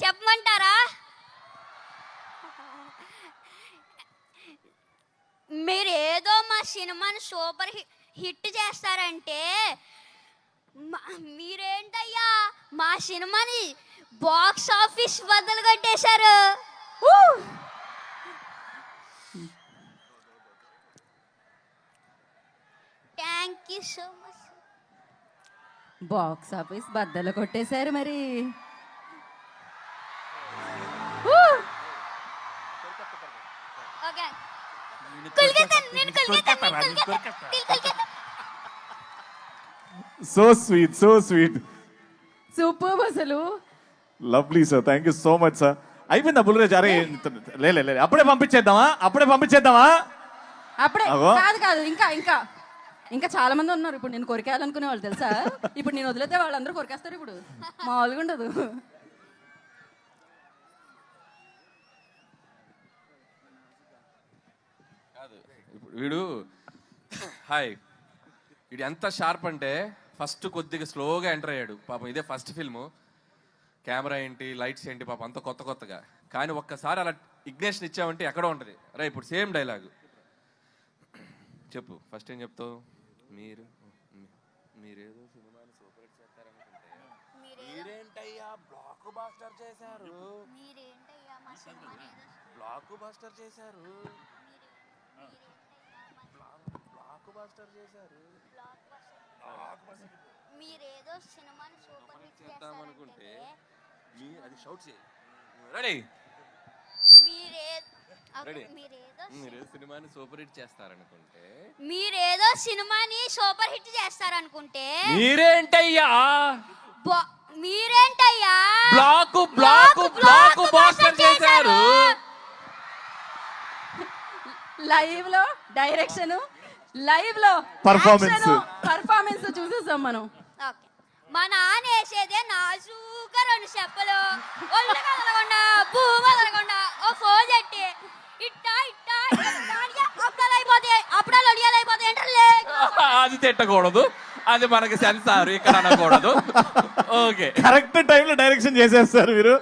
చెప్పమంటారా? మీరు ఏదో మా సినిమాని సూపర్ హిట్ చేస్తారంటే మీరేంటయ్యా మా సినిమాని బాక్స్ ఆఫీస్ బద్దలు కొట్టేశారు. Thank you so much. Box office బద్దలు కొట్టేశారు మరి. So sweet, so sweet, super అసలు. Lovely sir, thank you so much sir. అయిపోయిందా బుల్రాజ్? అరే లే అప్పుడే పంపించేద్దామా? అప్పుడే కాదు కాదు, ఇంకా ఇంకా ఇంకా చాలా మంది ఉన్నారు. ఇప్పుడు నేను కొరికేయాలనుకునే వాళ్ళు తెలుసా? ఇప్పుడు నేను వదిలేతే వాళ్ళందరూ కొరికేస్తారు. ఇప్పుడు మామూలుగా ఉండదు. వీడు హాయ్, వీడు ఎంత షార్ప్ అంటే ఫస్ట్ కొద్దిగా స్లోగా ఎంటర్ అయ్యాడు. పాపం ఇదే ఫస్ట్ ఫిల్ము, కెమెరా ఏంటి, లైట్స్ ఏంటి, పాపం అంత కొత్తగా. కానీ ఒక్కసారి అలా ఇగ్నేషన్ ఇచ్చామంటే ఎక్కడో ఉంటుంది. రే ఇప్పుడు సేమ్ డైలాగు చెప్పు. ఫస్ట్ ఏం చెప్తావు? మీరేదో సినిమాని సూపర్ హిట్ చేస్తారనుకుంటే మీరేంటయ్యా బ్లాక్ బాస్టర్ చేశారు. మీరేదో సినిమాని సూపర్ హిట్ చేద్దామనుకుంటే అది షౌట్ చేయి. రెడీ? మీరేదో సినిమాని సూపర్ హిట్ చేస్తారనుకుంటే మీరేంటయ్యా బ్లాక్ బాస్టర్ చేశారు. లైవ్ లో డైరెక్షన్, లైవ్ లో పర్ఫార్మెన్స్ చూసేసాం మనం. మా నాన్న వేసేదే నాజూగా 2 చెప్పలు, ఒళ్ళు కదలకుండా భూమి కదలకుండా ఓ ఫోన్ చెట్టి ఇట్టా అప్పుడాలు ఒడియాలైపోతాయి. అది తిట్టకూడదు, అది మనకి సెన్సార్, ఇక్కడ అనకూడదు. ఓకే, కరెక్ట్ టైంలో డైరెక్షన్ చేసేస్తారు మీరు.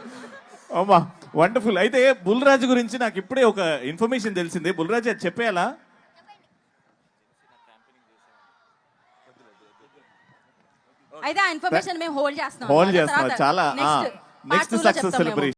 అమ్మా వండర్ఫుల్. అయితే బుల్రాజు గురించి నాకు ఇప్పుడే ఒక ఇన్ఫర్మేషన్ తెలిసింది. బుల్రాజు అది చెప్పేయాలా? అయితే ఆ ఇన్ఫర్మేషన్ మేము హోల్డ్ చేస్తాం. చాలా నెక్స్ట్ సక్సెస్ సెలబ్రేషన్.